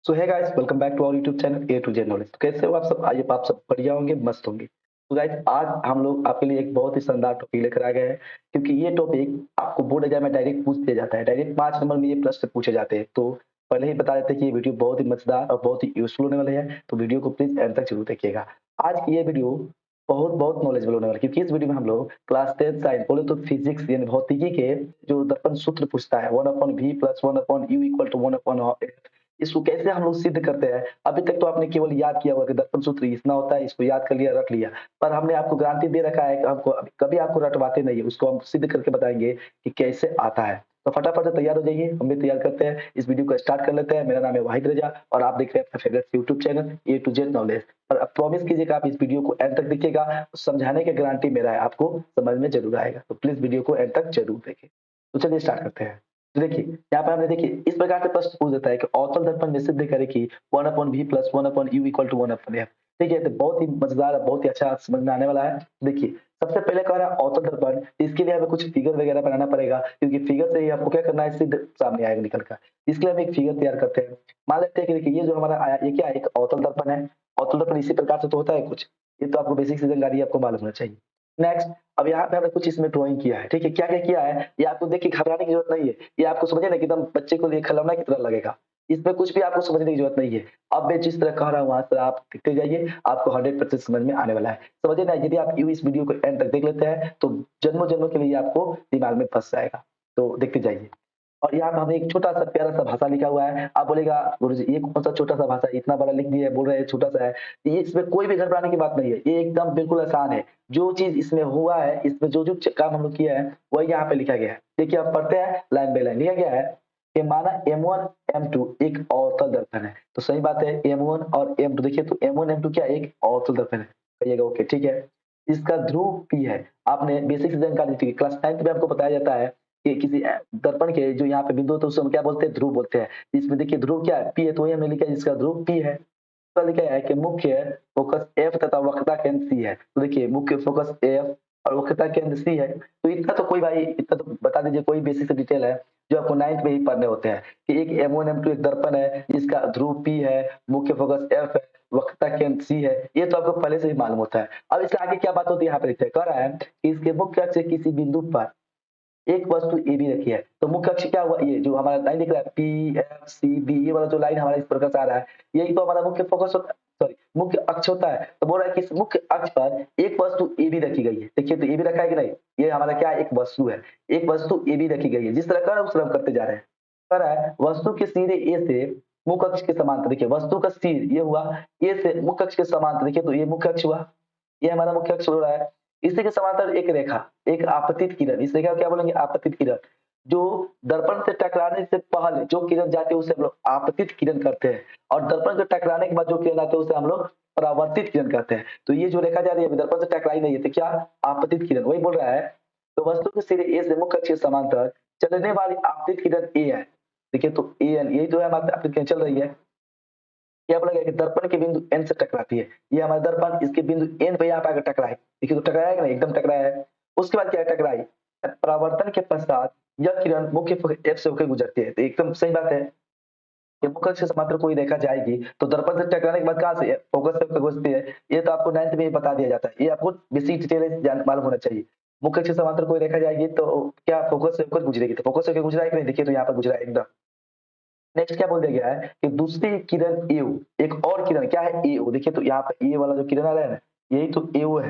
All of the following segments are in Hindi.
So hi guys, welcome back to our YouTube channel A to Z knowledge. कैसे हो आप सब? आइए, आप सब बढ़िया होंगे, मस्त होंगे। तो गाइस, आज हम लोग आपके लिए एक बहुत ही शानदार टॉपिक लेकर आ गए हैं, क्योंकि ये टॉपिक आपको बोर्ड एग्जाम में डायरेक्ट पूछ दिया जाता है। डायरेक्ट 5 नंबर में ये प्रश्न पूछे जाते हैं। तो पहले ही बता देते हैं कि ये वीडियो बहुत ही मजेदार और बहुत ही यूजफुल होने वाली है, तो वीडियो को प्लीज एंड तक जरूर देखिएगा। आज की ये वीडियो बहुत बहुत नॉलेजेबल होने वाला है, क्योंकि इस वीडियो में हम लोग क्लास 10 साइंस बोले तो फिजिक्स यानी भौतिकी के जो दर्पण सूत्र पूछता है, 1/v plus 1/u equal to 1/f, इसको कैसे हम लोग सिद्ध करते हैं। अभी तक तो आपने केवल याद किया हुआ कि दर्पण सूत्र इतना होता है, इसको याद कर लिया, रख लिया। पर हमने आपको गारंटी दे रखा है कि हमको कभी आपको रटवाते नहीं है, उसको हम सिद्ध करके बताएंगे कि कैसे आता है। तो फटाफट से तैयार हो जाइए, हम भी तैयार करते हैं, इस वीडियो को स्टार्ट कर लेते हैं। मेरा नाम है वाहिद रजा और आप देख रहे हैं अपना favourite YouTube channel A to Z knowledge. और अब प्रॉमिस कीजिएगा आप इस वीडियो को एंड तक देखिएगा, समझाने की गारंटी मेरा है, आपको समझ में जरूर आएगा। तो प्लीज वीडियो को एंड तक जरूर देखें। तो चलिए स्टार्ट करते हैं। तो देखिए, यहाँ पे हमने देखिए इस प्रकार से प्रश्न पूछ देता है कि अवतल दर्पण में सिद्ध करे कि 1/v plus 1/u equal to 1/f। ठीक है, तो बहुत ही मजेदार है, बहुत ही अच्छा समझ में आने वाला है। देखिए, सबसे पहले कह रहा है अवतल दर्पण, इसके लिए हमें कुछ फिगर वगैरह बनाना पड़ेगा, क्योंकि फिगर से ही आपको क्या करना है, सिद्ध सामने आएगा निकल कर। इसके लिए हम एक फिगर तैयार करते हैं। मान लेते हैं कि देखिए, ये जो हमारा आया, ये क्या है, एक अवतल दर्पण है। अवतल दर्पण इसी प्रकार से तो होता है कुछ, ये तो आपको बेसिक से जानकारी है, आपको मालूम होना चाहिए। नेक्स्ट, अब यहाँ पे हमने कुछ इसमें ड्राइंग किया है। ठीक है, क्या क्या किया है, ये आपको देख के घबराने की जरूरत नहीं है। ये आपको समझे ना कि एकदम बच्चे को लिए खिलौना की तरह लगेगा। इसमें कुछ भी आपको समझने की जरूरत नहीं है। अब मैं जिस तरह कह रहा हूँ वहां से आप देखते जाइए, आपको 100% समझ में आने वाला है। समझे ना, यदि आप यूं इस वीडियो को एंड तक देख लेते हैं तो जन्मों जन्मों के लिए आपको दिमाग में फंस जाएगा। तो देखते जाइए। और यहाँ पे हमने एक छोटा सा प्यारा सा भाषा लिखा हुआ है। आप बोलेगा गुरुजी ये कौन सा छोटा सा भाषा, इतना बड़ा लिख दिया है, बोल रहे हैं छोटा सा है। ये इसमें कोई भी घबराने की बात नहीं है, ये एकदम बिल्कुल आसान है। जो चीज इसमें हुआ है, इसमें जो जो काम हम लोग किया है, वही यहाँ पे लिखा गया है। देखिए, आप पढ़ते हैं लाइन बाय लाइन लिखा गया है कि माना M1 M2 एक अवतल दर्पण है। तो सही बात है, M1 और M2, देखिए तो M1 M2 क्या एक अवतल दर्पण है। कहिएगा ओके, ठीक है। इसका ध्रुव P है। आपने बेसिक जानकारी थी, क्लास 9 में आपको बताया जाता है कि किसी दर्पण के जो यहाँ पे बिंदु होते हैं उसे हम क्या बोलते हैं, ध्रुव बोलते हैं। इसमें देखिए ध्रुव क्या है, P है, तो वही हमने लिखा है जिसका ध्रुव P है। तो लिखा है कि मुख्य फोकस F तथा वक्रता केंद्र C है। तो देखिए, मुख्य फोकस F और वक्रता केंद्र C है। तो इतना तो कोई भाई, इतना तो बता दीजिए, कोई बेसिक डिटेल है जो आपको 9th में ही पढ़ने होते हैं कि एक M1 M2 एक दर्पण है, जिसका ध्रुव P है, मुख्य फोकस F है, वक्रता केंद्र C है। ये तो आपको पहले से ही मालूम होता है। अब इसके आगे क्या बात होती है, यहाँ पे लिखते हैं, कह रहा है कि इसके मुख्य अक्ष से किसी बिंदु पर एक वस्तु ए बी रखी है। तो मुख्य अक्ष क्या हुआ, ये जो हमारा लाइन दिख रहा है पी एफ सी बी, ये वाला जो लाइन हमारा इस प्रकार से आ रहा है, यही तो हमारा मुख्य फोकस होता है, सॉरी मुख्य अक्ष होता है। तो बोल रहा है कि इस मुख्य अक्ष पर एक वस्तु ए बी रखी गई है। देखिए, तो ए बी रखा है कि नहीं, ये हमारा क्या है, एक वस्तु है। एक वस्तु ए बी रखी गई है, जिस तरह कर उस तरह हम करते जा रहे हैं। कर रहा है वस्तु के सिरे ए से मुख्य अक्ष के समांतर। देखिए, वस्तु का सिर ये हुआ, ए से मुख्य अक्ष के समांतर। देखिए, तो ये मुख्य अक्ष हुआ, ये हमारा मुख्य अक्ष हो रहा है। इसी के समांतर एक रेखा, एक आपतित किरण, इस रेखा को क्या बोलेंगे, आपतित किरण। जो दर्पण से टकराने से पहले जो किरण जाती है उसे हम लोग आपतित किरण करते हैं, और दर्पण से टकराने के बाद जो किरण आते हैं उसे हम लोग परावर्तित किरण कहते हैं। तो ये जो रेखा जा रही है दर्पण से टकराई नहीं है, तो क्या आपतित किरण, वही बोल रहा है। तो वस्तु के सिरे ए से मुख्य अक्ष के समांतर चलने वाली आपतित किरण ए है। देखिए, तो ए एन, ये जो है हमारी आपतित किरण चल रही है, क्या बोला कि दर्पण के बिंदु एन से टकराती है। ये हमारा दर्पण इसके बिंदु एन पे यहाँ पे आकर टकराए। देखिए, तो टकराया कि नहीं, एकदम टकराया है। उसके बाद क्या है, टकराई। परावर्तन के पश्चात यह किरण मुख्य एफ से होकर गुजरती है। तो एकदम सही बात है कि मुख्य अक्ष से समांतर कोई रेखा जाएगी तो दर्पण से टकराने के बाद कहाँ से फोकस से होकर गुजरती है। ये तो आपको 9th में ही बता दिया जाता है, ये आपको बेसिक डिटेल मालूम होना चाहिए। मुख्य अक्ष से समांतर कोई रेखा जाएगी तो क्या फोकस से होकर गुजरेगी। तो फोकस से होकर गुजरा है कि नहीं, देखिए तो यहाँ पर गुजरा है एकदम। नेक्स्ट क्या बोल दिया गया है कि दूसरी किरण एओ, एक और किरण क्या है, एओ। देखिए, तो यहाँ पे ए वाला जो किरण आ रहा है ना, यही तो एओ है।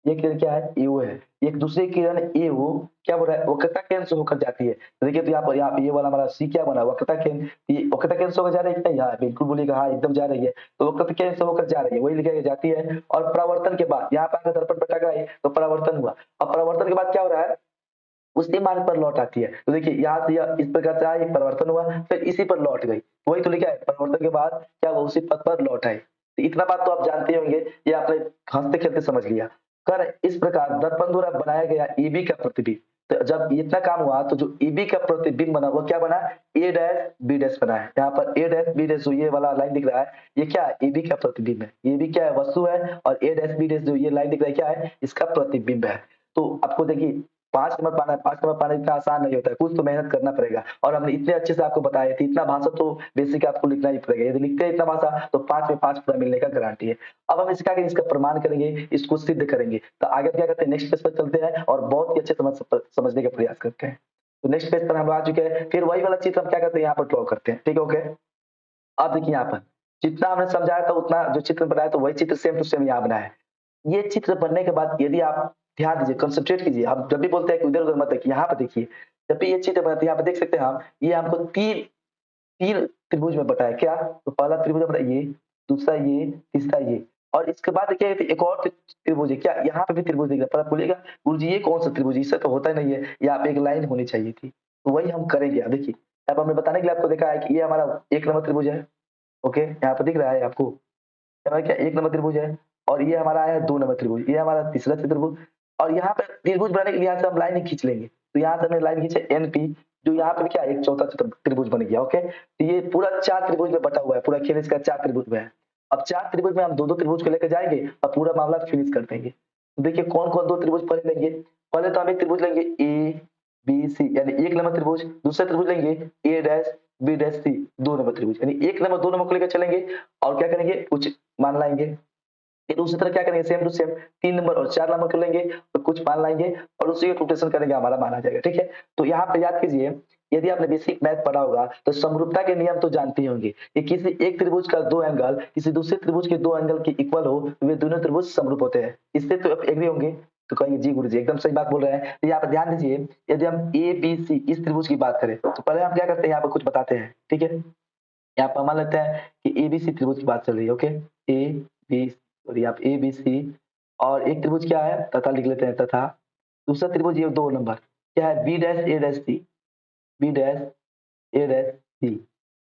ये किरण क्या है, एओ है। एक दूसरी किरण एओ क्या बोल रहा है, वक्रता केंद्र से होकर जाती है। तो देखिए, तो यहाँ पे ये वाला हमारा सी क्या बना, वक्रता केंद्र। ये वक्रता केंद्र से होकर जा रही है कि नहीं, हाँ बिल्कुल बोलिएगा, हाँ एकदम जा रही है। तो वक्रता केंद्र से होकर जा रही है, वही लिखा के जाती है। और परावर्तन के बाद यहाँ पे आकर दर्पण पर टकराई तो परावर्तन हुआ। अब परावर्तन के बाद क्या हो रहा है, उसी मार्ग पर लौट आती है। तो देखिए, यहाँ से यह इस प्रकार से आई, परिवर्तन हुआ, फिर इसी पर लौट गई। वही तो लिखा है, परिवर्तन के बाद क्या हुआ, उसी पथ पर लौट आई। तो इतना बात तो आप जानते होंगे, ये आपने हंसते खेलते समझ लिया। कर इस प्रकार दर्पण द्वारा बनाया गया एबी का प्रतिबिंब। तो जब इतना काम हुआ तो जो एबी का प्रतिबिंब बना वो क्या बना, ए डैश बी डैश बना है। यहाँ पर ए डैश बी डैश जो ये वाला लाइन दिख रहा है, ये क्या है, एबी का प्रतिबिंब है। ये भी क्या है, वस्तु है, और ए डैश बी डैश जो ये लाइन दिख रहा है क्या है, इसका प्रतिबिंब है। तो आपको देखिए, 5 नंबर पाना है, 5 नंबर पाना इतना आसान नहीं होता है, कुछ तो मेहनत करना पड़ेगा। और हमने इतने अच्छे से आपको बताया थी, इतना भाषा तो बेसिक आपको लिखना ही पड़ेगा। यदि लिखते हैं इतना भाषा तो 5 में 5 पूरा मिलने का गारंटी है। अब हम इसका आगे इसका प्रमाण करेंगे, इसको सिद्ध करेंगे। तो आगे क्या करते हैं, नेक्स्ट पेज पर चलते हैं और बहुत ही अच्छे समझने का प्रयास करते हैं। तो नेक्स्ट पेज पर हम आ चुके हैं, फिर वही वाला चित्र हम क्या करते हैं, यहाँ पर ड्रॉ करते हैं। ठीक है, ओके। अब देखिए यहाँ पर जितना हमने समझाया था उतना जो चित्र बनाया तो वही चित्र सेम टू सेम यहाँ बनाया है। ये चित्र बनने के बाद यदि आप ध्यान दीजिए, कंसंट्रेट कीजिए, हम जब भी बोलते हैं कि इधर-उधर मत देखिए, यहाँ पे देखिए। जब भी ये चित्र बनता है यहाँ पे देख सकते हैं हम, ये हमको 3 त्रिभुज में बँटा है। क्या? तो पहला त्रिभुज हमारा ये, दूसरा ये, तीसरा ये। और इसके बाद देखिए एक और त्रिभुज है। क्या यहाँ पे भी त्रिभुज दिख रहा है? पर आप बोलिएगा गुरुजी ये कौन सा त्रिभुज है? इससे तो होता ही नहीं है, यहाँ पे एक लाइन होनी चाहिए थी। तो वही हम करेंगे। अब देखिए, यहाँ पे हमने बताने के लिए आपको देखा है कि ये हमारा 1 नंबर त्रिभुज है। ओके, यहाँ पे दिख रहा है आपको? हमारा क्या 1 नंबर त्रिभुज है और ये हमारा है 2 नंबर त्रिभुज, ये हमारा तीसरा त्रिभुज। और यहाँ पे त्रिभुज बनाने के लिए यहाँ से हम लाइन ही खींच लेंगे। तो यहाँ से हमने लाइन खींचे एनपी, जो यहाँ पे क्या एक चौथा त्रिभुज बन गया। ओके, तो ये पूरा 4 त्रिभुज में बटा हुआ है, पूरा खेल इसका 4 त्रिभुज में है। अब 4 त्रिभुज में हम 2-2 त्रिभुज को लेकर जाएंगे और पूरा मामला फिनिश कर देंगे। तो देखिए कौन-कौन 2 त्रिभुज पहले लेंगे। पहले तो हम एक त्रिभुज लेंगे ए, बी, सी यानी 1 नंबर त्रिभुज, दूसरा त्रिभुज लेंगे ए डैश, बी डैश, सी 2 नंबर त्रिभुज यानी 1 नंबर 2 नंबर को लेकर चलेंगे और क्या करेंगे कुछ मान लाएँगे। फिर दूसरी तरह क्या करेंगे सेम टू सेम 3 नंबर और 4 नंबर को लेंगे और कुछ मान लाएँगे और उसी का रोटेशन करेंगे, हमारा मान आ जाएगा। ठीक है? तो यहाँ पे याद कीजिए, यदि आपने बेसिक मैथ पढ़ा होगा तो समरूपता के नियम तो जानते ही होंगे कि किसी एक त्रिभुज का 2 एंगल किसी दूसरे त्रिभुज के 2 एंगल के इक्वल हो तो वे दोनों त्रिभुज समरूप होते हैं। इससे तो आप एग्री होंगे? तो कहेंगे जी गुरुजी एकदम सही बात बोल रहे हैं। तो यहाँ पे ध्यान दीजिए, यदि हम ए, बी, सी इस त्रिभुज की बात करें तो पहले हम क्या करते हैं यहाँ पे कुछ बताते हैं। ठीक है? यहाँ पर मान लेते हैं कि एबीसी त्रिभुज की बात चल रही है। ओके, ए बी सॉरी आप ए बी सी और एक त्रिभुज क्या है तथा लिख लेते हैं तथा दूसरा त्रिभुज ये 2 नंबर क्या है बी डैश ए डैश सी, बी डैश ए डैश सी,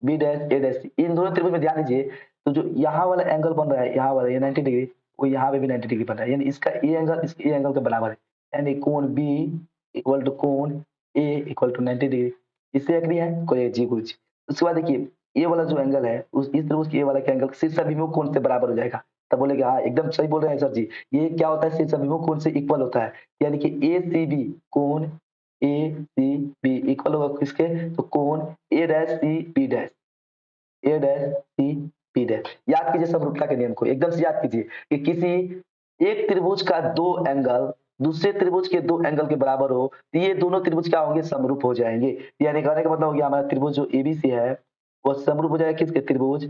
बी डैश ए डैश सी। इन दोनों त्रिभुज में ध्यान दीजिए, तो जो यहाँ वाला एंगल बन रहा है यहाँ वाला ये 90 डिग्री, वो यहाँ पे भी 90 डिग्री बन रहा है, यानी इसका ये एंगल इस ए एंगल के बराबर है, यानी कोण बी इक्वल टू कोण ए इक्वल टू 90 डिग्री। इससे एग्री है कोई? जी गुरुजी। उसके बाद देखिए ये वाला जो एंगल है उस इस त्रिभुज के ये वाला का एंगल शीर्ष अभिमुख कोण से बराबर हो जाएगा। तब बोलेंगे हाँ एकदम सही बोल रहे हैं सर जी, ये क्या होता है शीर्ष अभिमुख कोण से इक्वल होता है, यानी कि ए सी बी कोण ए सी बी इक्वल होगा किसके? तो कोण A dash C B dash, A dash C B dash. याद कीजिए समरूपता के नियम को, एकदम से याद कीजिए कि किसी एक त्रिभुज का 2 एंगल दूसरे त्रिभुज के 2 एंगल के बराबर हो तो ये दोनों त्रिभुज क्या होंगे? समरूप हो जाएंगे। यानी कहने का मतलब हो गया हमारा त्रिभुज जो एबीसी है वो समरूप हो जाएगा किसके? त्रिभुज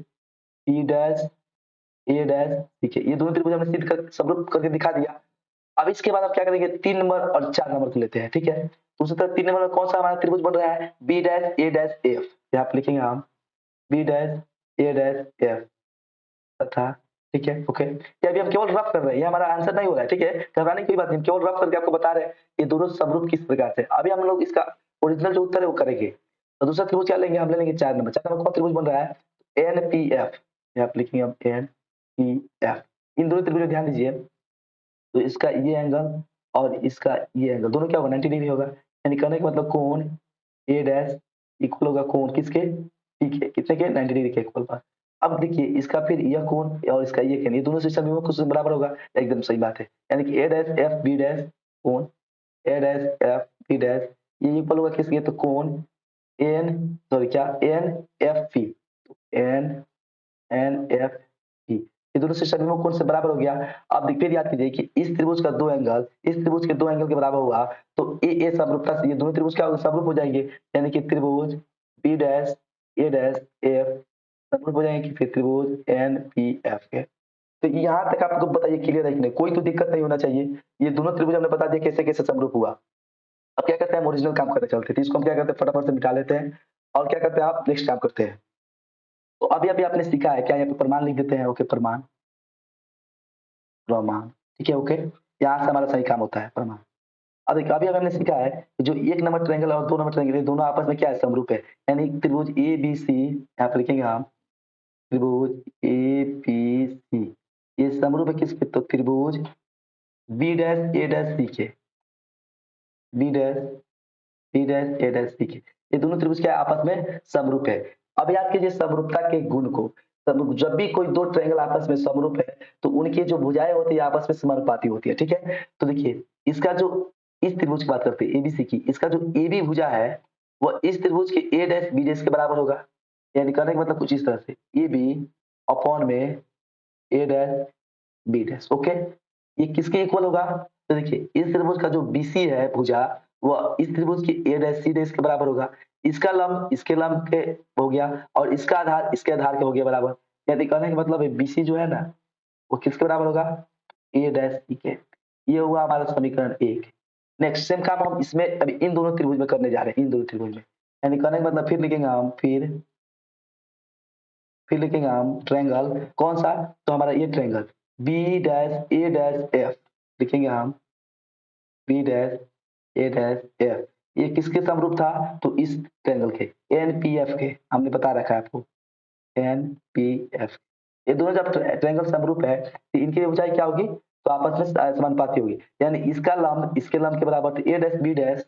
ई डैश ए डैश। ठीक है, ये दोनों त्रिभुज हमने सिद्ध कर समरूप करके दिखा दिया। अब इसके बाद आप क्या करेंगे 3 नंबर और 4 नंबर को लेते हैं। ठीक है, दूसरी तरफ 3 नंबर में कौन सा हमारा त्रिभुज बन रहा है? बी डैश ए डैश एफ। यहाँ पे लिखेंगे हम बी डैश ए डैश एफ तथा ठीक है ओके, ये अभी हम केवल रफ कर रहे हैं, ये हमारा आंसर नहीं हो रहा है। ठीक है, घबराने की कोई बात नहीं, केवल रफ करके आपको बता रहे हैं ये दोनों समरूप किस प्रकार से। अभी हम लोग इसका ओरिजिनल जो उत्तर है वो करेंगे। तो दूसरा त्रिभुज क्या लेंगे? हम ले लेंगे 4 नंबर। 4 नंबर कौन त्रिभुज बन रहा है? N P F. यहाँ पे लिखेंगे हम एन पी एफ। इन दोनों त्रिभुज में ध्यान दीजिए, तो इसका ये एंगल और इसका ये एंगल दोनों क्या होगा? 90 डिग्री होगा। यानी कहने का मतलब कोण ए डैश इक्वल होगा कोण किसके? ठीक है, कितने के? 90 डिग्री के इक्वल होगा। अब देखिए इसका फिर यह कोण और इसका ये कोण, ये दोनों सिस्टम विभव कुछ बराबर होगा। एकदम सही बात है, यानी कि A dash F B dash कोण A dash F B dash ये इक्वल होगा किसके? तो कोण एन सॉरी क्या N F P, N N F P ये दोनों सिस्टम विभव कोण से बराबर हो गया। अब फिर याद कीजिए कि इस त्रिभुज का 2 एंगल इस त्रिभुज के 2 एंगल के बराबर हुआ तो ए समरूपता से ये दोनों त्रिभुज क्या समरूप हो जाएंगे, यानी कि त्रिभुज बी डैश ए डैश एफ समरूप हो जाएंगे कि फिर त्रिभुज एन पी एफ के। तो यहाँ तक आपको बताइए क्लियर है कि नहीं? कोई तो दिक्कत नहीं होना चाहिए। ये दोनों त्रिभुज हमने बता दिया कैसे कैसे समरूप हुआ। अब क्या करते हैं हम ओरिजिनल काम करने चलते हैं, तो इसको हम क्या करते हैं फटाफट से मिटा लेते हैं और क्या करते हैं आप नेक्स्ट काम करते हैं। तो अभी अभी आपने सीखा है क्या? यहाँ पे प्रमाण लिख देते हैं। ओके, प्रमाण प्रमाण ठीक है ओके, यहाँ से हमारा सही काम होता है प्रमाण। अब देखिए अभी हमने सीखा है कि जो 1 नंबर ट्रायंगल और 2 नंबर ट्रायंगल ये दोनों आपस में क्या है? समरूप है। यानी त्रिभुज ए बी सी यहाँ पे लिखेंगे हम त्रिभुज ए बी सी ये समरूप है किसके? तो त्रिभुज बी डैश ए डैश सी के, बी डैश बी डैश ए डैश सी के ये दोनों त्रिभुज क्या है? आपस में समरूप है। अब याद कीजिए समरूपता के गुण को, जब भी कोई 2 ट्रायंगल आपस में समरूप है तो उनकी जो भुजाएं होती है आपस में समानुपाती होती है। ठीक है, तो देखिए इसका जो इस त्रिभुज की बात करते हैं एबीसी की, इसका जो एबी भुजा है वह इस त्रिभुज के ए डैश बी डैश के बराबर होगा। यानी कहने का मतलब कुछ इस तरह से ए बी अपॉन में ए डैश बी डैश। ओके, ये किसके इक्वल होगा? तो देखिए इस त्रिभुज का जो बीसी है भुजा वह इस त्रिभुज की ए डैश सी डैश के बराबर होगा। इसका लंब इसके लंब के हो गया और इसका आधार इसके आधार के हो गया बराबर। यानी कहने का मतलब है बीसी जो है ना वो किसके बराबर होगा? ए डैश सी के। ये हुआ हमारा समीकरण 1। नेक्स्ट सेम काम हम इसमें अभी इन दोनों त्रिभुज में करने जा रहे हैं, इन दोनों त्रिभुज में। यानी कहने का मतलब फिर लिखेंगे हम फिर लिखेंगे हम ट्रायंगल कौन सा? तो हमारा ये ट्रायंगल बी डैश ए डैश एफ लिखेंगे हम बी डैश ए डैश एफ। ये किसके समरूप था? तो इस ट्रायंगल के एनपीएफ के, हमने बता रखा है आपको एनपीएफ। ये दोनों जब ट्रायंगल समरूप है तो इनकी ऊंचाई क्या होगी? तो आपस में समानुपाती होगी। यानी इसका लंब इसके लंब के बराबर, तो ए डैश बी डैश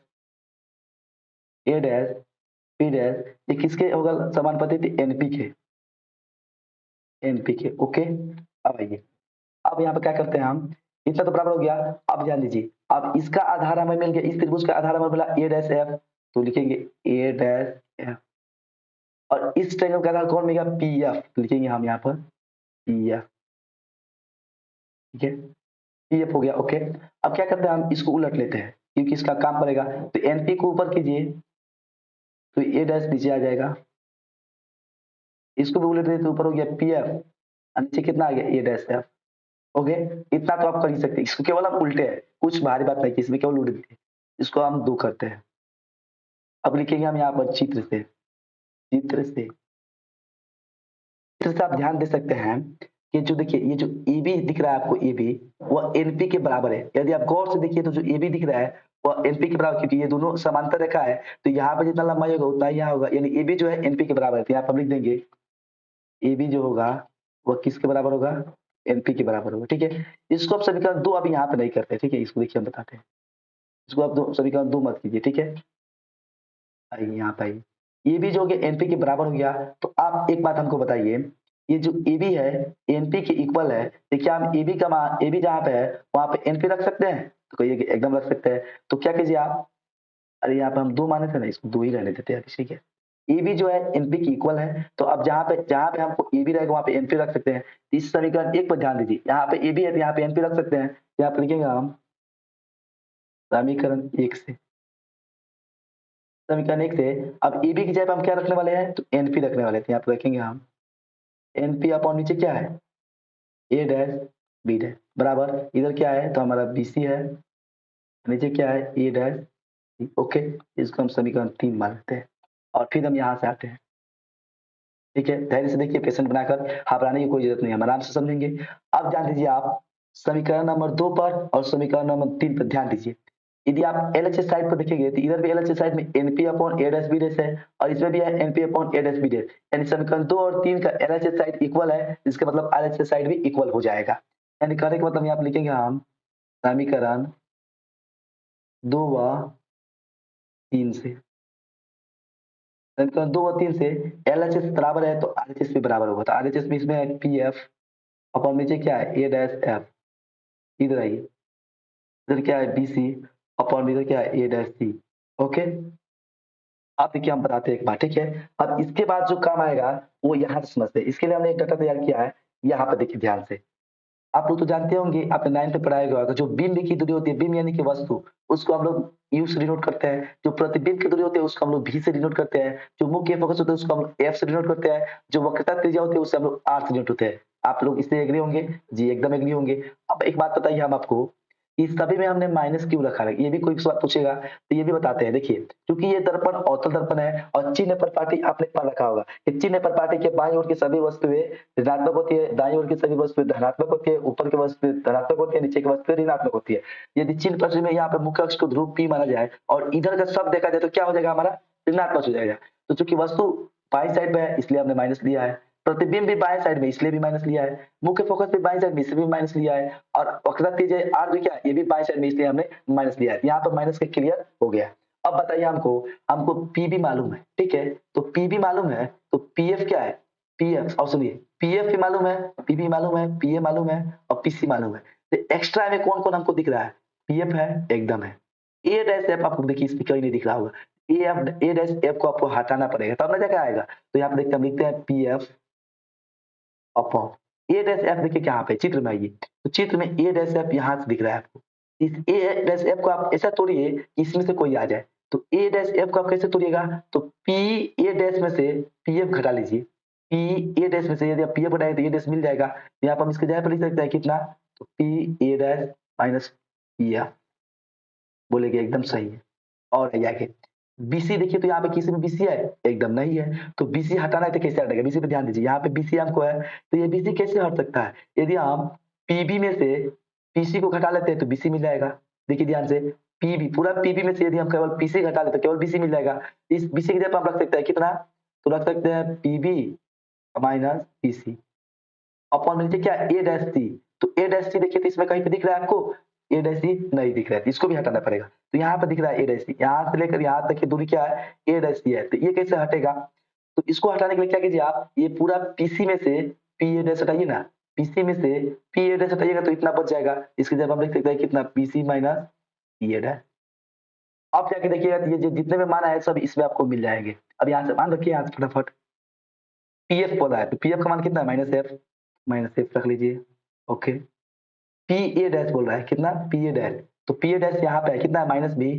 ए डैश बी डैश ये किसके होगा समानुपाती? थी एनपी के, एनपी के। ओके, अब आइए, अब यहाँ पे क्या करते हैं हम, इतना तो बराबर हो गया। अब ध्यान दीजिए, अब इसका आधार हमें मिल गया, इस त्रिभुज का आधार हमें मिला ए डैश एफ, तो लिखेंगे ए डैश एफ। और इस ट्रायंगल का आधार कौन मिलेगा? पी एफ, लिखेंगे हम यहाँ पर पी एफ। ठीक है, पी एफ हो गया। ओके, अब क्या करते हैं हम इसको उलट लेते हैं क्योंकि इसका काम पड़ेगा। तो एनपी को ऊपर कीजिए तो ए डैश नीचे आ जाएगा, इसको भी उलट देते तो ऊपर हो गया पी एफ, नीचे कितना आ गया? ए डैश एफ। ओके, इतना तो आप कर ही सकते हैं, इसको केवल हम उल्टे हैं, कुछ भारी बात नहीं कि इसमें केवल उल्टे हैं। इसको हम दो करते हैं। अब लिखेंगे हम यहाँ पर चित्र से आप ध्यान दे सकते हैं कि जो देखिए ये जो ए बी दिख रहा है आपको, ए बी वह एनपी के बराबर है। यदि आप गौर से देखिए तो जो ए बी दिख रहा है वह एनपी के बराबर, क्योंकि ये दोनों समांतर रेखा है तो यहाँ पे जितना लंबाई होगा उतना ही यहाँ होगा। यानी ए बी जो है एनपी के बराबर है, तो यहाँ पर लिख देंगे ए बी जो होगा वह किसके बराबर होगा? एनपी के बराबर होगा। ठीक है, इसको आप समीकरण 2 अभी यहाँ पे नहीं करते। ठीक है, इसको देखिए हम बताते हैं। इसको आप समीकरण 2 मत कीजिए। ठीक है, आइए यहाँ पे आइए, ये भी जो हो गया एनपी के बराबर हो गया। तो आप एक बात हमको बताइए, ये जो ए बी है एनपी के इक्वल है, तो क्या हम ए बी का मान, ए बी जहाँ पे है वहां पे एनपी रख सकते हैं? तो कहिए कि एकदम रख सकते हैं। तो क्या कीजिए आप, अरे यहाँ पे हम 2 माने थे ना, इसको 2 ही रहने देते हैं। ठीक है, ए बी जो है एनपी की इक्वल है, तो अब जहाँ पे हमको ए बी रहेगा वहां पे एनपी रख सकते हैं। इस समीकरण 1 पर ध्यान दीजिए, यहाँ पे ए बी है तो यहाँ पे एनपी रख सकते हैं। यहाँ पे लिखेंगे हम समीकरण 1 से, समीकरण 1 से अब ए बी की जगह पे हम क्या रखने वाले हैं? तो एनपी रखने वाले थे। यहाँ पे रखेंगे हम एनपी अपॉन नीचे क्या है? ए डैश बी डैश बराबर, इधर क्या है? तो हमारा बीसी है, नीचे क्या है? ए डैश सी। ओके, इसको हम समीकरण 3 मान लेते हैं और फिर हम यहाँ से आते हैं। ठीक है, धैर्य से देखिए, पेशेंट बनाकर घबराने की कोई जरूरत नहीं है, हम आराम से समझेंगे। अब ध्यान दीजिए आप समीकरण नंबर 2 पर और समीकरण नंबर 3 पर ध्यान दीजिए। यदि आप एलएचएस साइड पर देखेंगे तो इधर भी एलएचएस साइड में एनपी अपॉन ए डैश बी डैश है और इसमें भी है एनपी अपॉन ए डैश बी डैश। यानी समीकरण 2 और 3 का एलएचएस साइड इक्वल है, इसका मतलब आरएचएस साइड भी इक्वल हो जाएगा। यानी कहने का मतलब यहाँ पे लिखेंगे हम समीकरण 2 व 3 से, समीकरण 2 व 3 से एलएचएस बराबर है तो आरएचएस भी बराबर होगा। तो आरएचएस में इसमें है पीएफ अपॉन नीचे क्या है? ए डैश एफ। इधर आइए, इधर क्या है? बीसी अपॉन इधर क्या है? ए डैश सी। ओके, अब देखिए हम बताते हैं एक बात। ठीक है, अब इसके बाद जो काम आएगा वो यहाँ से समझते हैं। इसके लिए हमने एक डाटा तैयार किया है, यहाँ पर देखिए ध्यान से। आप लोग तो जानते होंगे, आपने 9th में पढ़ाया गया होगा, जो बिंब की दूरी होती है, बिंब यानी कि वस्तु, उसको हम लोग यू से डिनोट करते हैं। जो प्रतिबिंब की दूरी होती है उसको हम लोग भी से डिनोट करते हैं। जो मुख्य फोकस होता है उसको हम लोग एफ से डिनोट करते हैं। जो वक्रता त्रिज्या होती है उससे हम लोग आर से डिनोट होते हैं। आप लोग इससे एग्री होंगे? जी एकदम एग्री होंगे। अब एक बात बताइए हम आपको, इस सभी में हमने माइनस क्यों रखा है? ये भी कोई सवाल पूछेगा तो ये भी बताते हैं। देखिए, क्योंकि ये दर्पण अवतल दर्पण है और चिन्ह प्रपाटी आपने पढ़ रखा होगा कि चिन्ह प्रपाटी के बाईं ओर की सभी वस्तुएं ऋणात्मक होती है, दाईं ओर की सभी वस्तुएं धनात्मक होती है, ऊपर की वस्तुएं धनात्मक होती है, नीचे की वस्तुएं ऋणात्मक होती है। यदि चिन्ह प्रणाली में यहाँ पे मुख्य अक्ष को ध्रुव P माना जाए और इधर का सब देखा जाए तो क्या हो जाएगा? हमारा ऋणात्मक हो जाएगा। तो चूंकि वस्तु बाईं साइड में है इसलिए हमने माइनस लिया है, प्रतिबिंब भी बाएं साइड में इसलिए भी माइनस लिया है, मुख्य फोकस भी बाएं साइड में इसलिए भी माइनस लिया है, और वक्रता त्रिज्या आर जो क्या ये भी बाएं साइड में इसलिए हमने माइनस लिया है। यहाँ पर माइनस का क्लियर हो गया। अब बताइए हमको, हमको पी भी मालूम है। ठीक है, तो पी भी मालूम है तो पीएफ क्या है? पीएफ, और सुनिए, पीएफ भी मालूम है, पी भी मालूम है, पीए मालूम है और पीसी मालूम है। तो एक्स्ट्रा में कौन कौन हमको दिख रहा है? पीएफ है, एकदम है। ए डैश एफ आपको देखिए इसमें कहीं नहीं दिख रहा होगा। ए डैश एफ को आपको हटाना पड़ेगा तब ना जाके आएगा। तो यहाँ पे देखते हैं, हम लिखते हैं पी एफ अपॉन ए डैश एफ। देखिए कहाँ पे चित्र में आइए, तो चित्र में ए डैश एफ यहाँ से दिख रहा है आपको। इस ए डैश एफ को आप ऐसा तोड़िए कि इसमें से कोई आ जाए। तो ए डैश एफ को आप कैसे तोड़िएगा, तो पी ए डैश में से पी एफ घटा लीजिए। पी ए डैश में से यदि आप पी एफ घटाएंगे तो ए डैश मिल जाएगा। तो यहाँ पर हम इसकी जगह पर लिख सकते हैं कितना, तो P A dash minus P F, बोलेंगे एकदम सही है। और है आगे बीसी, देखिए तो यहाँ पे किसी में बीसी है, एकदम नहीं है। तो बीसी हटाना है तो कैसे हटेगा, बीसी पे ध्यान दीजिए, यहाँ पे बीसी हमको है, तो ये बीसी कैसे हट सकता है, यदि हम पीबी में से पीसी को घटा लेते हैं तो बीसी मिल जाएगा। देखिए ध्यान से, पीबी पूरा पीबी में से यदि हम केवल पीसी घटा लेते हैं केवल बीसी मिल जाएगा। इस बीसी की जगह पर हम रख सकते हैं कितना, तो रख सकते हैं पीबी माइनस पीसी अपॉन में नीचे क्या ए डैश सी। तो ए डैश सी देखिए तो इसमें कहीं पे दिख रहा है आपको, ए डैश सी नहीं दिख रहा है, इसको भी हटाना पड़ेगा। तो यहाँ पे दिख रहा है ए डैश सी, यहाँ से लेकर यहाँ तक की दूरी क्या है, ए डैश सी है। तो ये कैसे हटेगा, तो इसको हटाने के लिए क्या कीजिए आप, ये पूरा पीसी में से पी ए डैश हटाइए ना, पीसी में से पी ए डैश हटाइएगा तो इतना बच जाएगा। इसकी जगह हम लिख सकते हैं कितना, PC minus P A dash. अब जाके देखिएगा ये जितने में मान आए सब इसमें आपको मिल जाएंगे। अब यहाँ से मान रखिए, यहाँ से फटाफट पीएफ बोला है तो पीएफ का मान कितना है, माइनस एफ रख लीजिए। ओके, पी ए डैश बोल रहा है कितना, पी ए डैश, तो पी ए डैश यहाँ पे है कितना है, माइनस बी,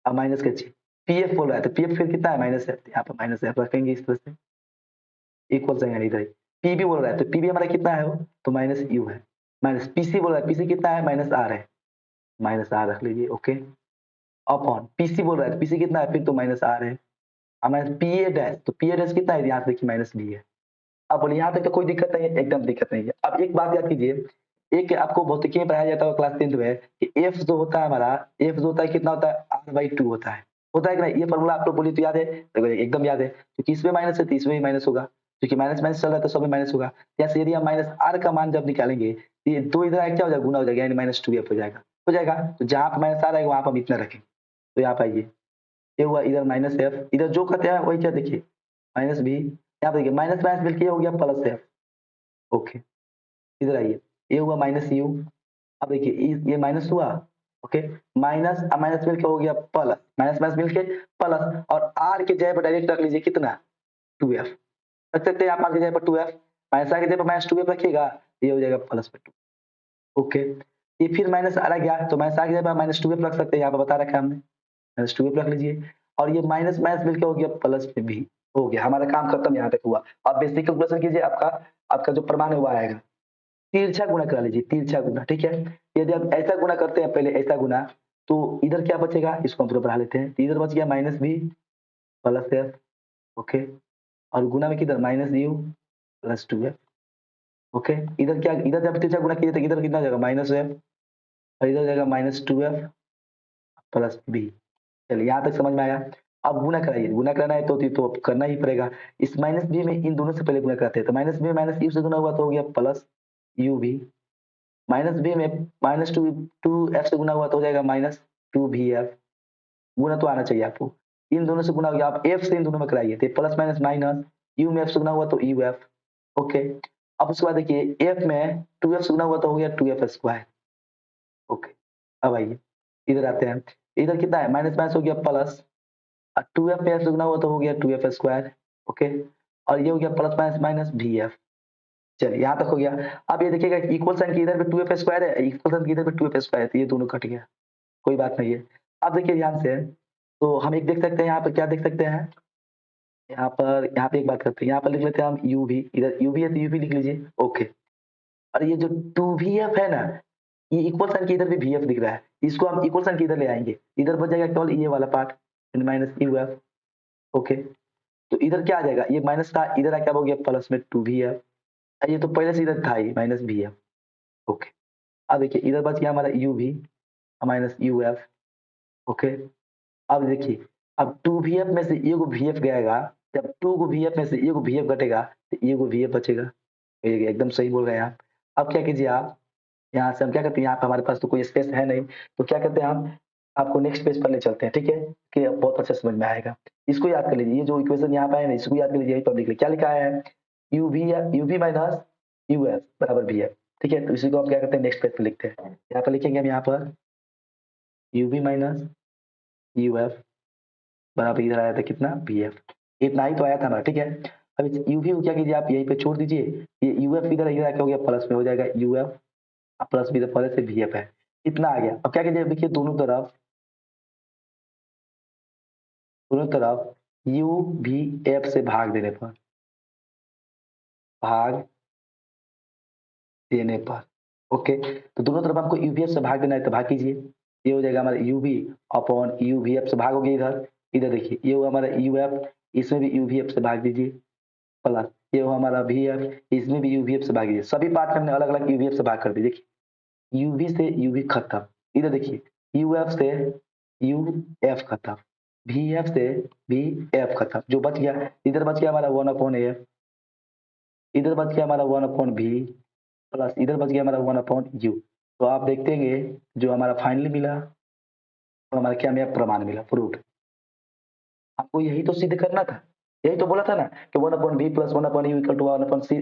अब माइनस के ची पीएफ बोल रहा है तो पीएफ फिर कितना है, माइनस एफ, यहाँ पे माइनस एफ रखेंगे इस तरह से, इक्वल से यानी इधर ही। पीबी बोल रहा है तो पीबी हमारा कितना है वो, तो माइनस यू है। माइनस पीसी बोल रहा है, पीसी कितना है, माइनस आर है, माइनस आर रख लीजिए। ओके, अपॉन पीसी बोल रहा है तो पीसी कितना है, फिर तो माइनस आर है। अब माइनस पी ए डैश, तो पी ए डैश कितना है, यहाँ से देखिए माइनस बी है। अब बोलिए यहाँ तक तो कोई दिक्कत नहीं है, एकदम दिक्कत नहीं है। अब एक बात याद कीजिए, एक आपको भौतिकी में पढ़ाया जाता है क्लास 10th में कि एफ जो होता है हमारा, एफ जो होता है कितना होता है, r/2 होता है कि नहीं, ये फॉर्मूला आप लोग बोलिए तो याद है, देखो एकदम याद है, क्योंकि इसमें माइनस है तो इसमें भी माइनस होगा, क्योंकि माइनस माइनस चल रहा है तो सब में माइनस होगा। जैसे यदि हम माइनस आर का मान जब निकालेंगे तो ये दो इधर आएगा क्या हो जाएगा, गुना हो जाएगा, यानी माइनस टू एफ हो जाएगा। तो जहाँ पे माइनस आर आएगा वहां पर हम इतना रखेंगे। तो यहाँ पे आइए, ये हुआ इधर माइनस एफ, इधर जो कहते हैं वही क्या देखिए, माइनस बी, यहाँ पे देखिए माइनस माइनस मिलकर हो गया प्लस एफ। ओके, इधर आइए, ये हुआ माइनस यू, अब देखिए ये माइनस हुआ। ओके, माइनस माइनस मिलके हो गया प्लस, माइनस माइनस मिलके प्लस, और आर के जगह पर डायरेक्ट रख लीजिए कितना, टू एफ रख सकते हैं आप, आर की जगह पर टू एफ, माइनस आर की जगह पर माइनस टू एफ रखिएगा, ये हो जाएगा प्लस में टू। ओके, ये फिर माइनस आ गया तो माइनस आर की जगह पर माइनस टू एफ रख सकते हैं, यहाँ पर बता रखा है हमने, माइनस टू एफ रख लीजिए। और ये माइनस माइनस मिलके हो गया प्लस में भी, हो गया हमारा काम खत्म, यहाँ तक हुआ। अब बेसिक कैलकुलेशन कीजिए, आपका आपका जो प्रमाण है वो आएगा, तिरछा गुणा करा लीजिए, तिरछा गुणा, ठीक है। यदि आप ऐसा गुणा करते हैं, पहले ऐसा गुणा, तो इधर क्या बचेगा, इसको हम पूरा बढ़ा लेते हैं, तो इधर बच गया minus B plus F. Okay, और गुणा में किधर, minus U plus two F. Okay, इधर क्या, इधर जब तिरछा गुणा कीजिए तो इधर कितना जाएगा, माइनस एफ, और इधर जाएगा minus two F plus B. चलिए यहाँ तक समझ में आया। अब गुणा कराइए, गुणा कराना है तो करना ही पड़ेगा। इस माइनस बी में इन दोनों से पहले गुणा करते हैं, तो माइनस बी में माइनस यू से गुणा हुआ तो हो गया प्लस यू भी, माइनस बी में माइनस टू टू एफ से गुना हुआ तो हो जाएगा माइनस टू भी एफ। गुना तो आना चाहिए आपको, इन दोनों से गुना हो गया, आप एफ से इन दोनों में कराइए तो प्लस माइनस माइनस, यू में एफ से गुना हुआ तो यू एफ। ओके, अब उसके बाद देखिए एफ में टू एफ से गुना हुआ तो हो गया टू एफ स्क्वायर। ओके, अब आइए इधर आते हैं, इधर कितना है, माइनस माइनस हो गया प्लस, और टू एफ में एफ से गुना हुआ तो हो गया टू एफ स्क्वायर। ओके, और ये हो गया प्लस माइनस माइनस भी एफ। चलिए यहाँ तक हो गया। अब ये देखिएगा इक्वल साइन की इधर पे टू एफ स्क्वायर है, इक्वल साइन की इधर पे टू एफ स्क्वायर है, तो ये दोनों कट गया, कोई बात नहीं है। अब देखिए ध्यान से, तो हम एक देख सकते हैं यहाँ पर, क्या देख सकते हैं, यहाँ पे एक बात करते हैं, यहाँ पर लिख लेते हैं हम यू भी, इधर यू भी है तो यू भी लिख लीजिए। ओके, और ये जो टू वी एफ है ना, ये इक्वल साइन के इधर भी वी एफ दिख रहा है, इसको हम इक्वल साइन के इधर ले आएंगे, इधर बच जाएगा केवल ये वाला part minus U F. Okay, तो इधर क्या आ जाएगा, ये माइनस था, इधर आ क्या हो गया प्लस में टू वी एफ, ये तो पहले से इधर था ही माइनस वी एफ। ओके, अब देखिए इधर बच गया हमारा यू भी माइनस यू एफ। ओके, अब देखिए, अब टू वी एफ में से ये को वी एफ गएगा, जब टू को वी एफ में से ये को वी एफ घटेगा तो ये को वी एफ बचेगा। ये एकदम सही बोल रहे हैं आप। अब क्या कीजिए आप, यहाँ से हम क्या करते हैं, यहाँ पे हमारे पास तो कोई स्पेस है नहीं, तो क्या करते हैं हम, आपको नेक्स्ट पेज पर ले चलते हैं, ठीक है, कि बहुत अच्छा समझ में आएगा। इसको याद कर लीजिए, ये जो इक्वेशन यहाँ पे है ना, इसको याद कर लीजिए, यही पर लिख लीजिए क्या लिखा है, U V minus U F बराबर वी एफ। ठीक है, तो इसी को आप क्या करते हैं, नेक्स्ट पेज पे लिखते हैं, यहाँ पर लिखेंगे हम, यहाँ पर यूवी माइनस यूएफ बराबर इधर आया था कितना वीएफ। इतना ही तो आया था ना, ठीक है। अब इस यूवी को क्या कीजिए, आप यहीं पे छोड़ दीजिए, ये यूएफ इधर इधर क्या हो गया प्लस में हो जाएगा, यूएफ प्लस भी पहले से वीएफ है, इतना आ गया। अब क्या कीजिए, देखिए दोनों तरफ यू भी एफ से भाग देने पर ओके। तो दोनों तरफ आपको यूवीएफ से भाग देना है तो भाग कीजिए, ये हो जाएगा हमारा यूवी अपॉन यूवीएफ से भागोगे इधर, इधर देखिए ये हुआ हमारा यूएफ, इसमें भी यूवीएफ से भाग दीजिए, प्लस ये हुआ हमारा वीएफ, इसमें भी यूवीएफ से भाग दीजिए। सभी पार्ट में हमने अलग अलग यूवीएफ से भाग कर दिए। देखिए यूवी से यूवी खत्म, इधर देखिए यूएफ से यूएफ खत्म, वीएफ से वीएफ खत्म, जो बच गया इधर बच गया हमारा 1/एफ, इधर बच गया हमारा 1/वी, प्लस इधर बच गया हमारा 1/यू। तो आप देखेंगे जो हमारा फाइनली मिला, तो हमारा क्या मिला, प्रमाण मिला, प्रूफ। आपको यही तो सिद्ध करना था, यही तो बोला था ना कि 1/वी प्लस 1/यू इक्वल टू 1/सी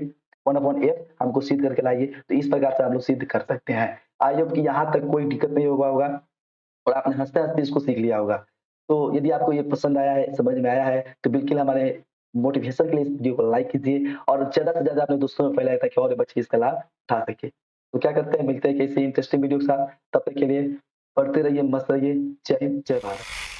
1/एफ, हमको सिद्ध करके लाइए। तो इस प्रकार से हम लोग सिद्ध कर सकते हैं। आई होप कि यहाँ तक कोई दिक्कत नहीं होगा होगा और आपने हंसते हंसते इसको सीख लिया होगा। तो यदि आपको ये पसंद आया है, समझ में आया है, तो बिल्कुल हमारे मोटिवेशन के लिए इस वीडियो को लाइक कीजिए और ज्यादा से ज्यादा अपने दोस्तों में फैलाएं ताकि और बच्चे इसका लाभ उठा सके। तो क्या करते हैं, मिलते हैं किसी इंटरेस्टिंग वीडियो के साथ, तब तक के लिए पढ़ते रहिए, मस्त रहिए। जय हिंद, जय भारत।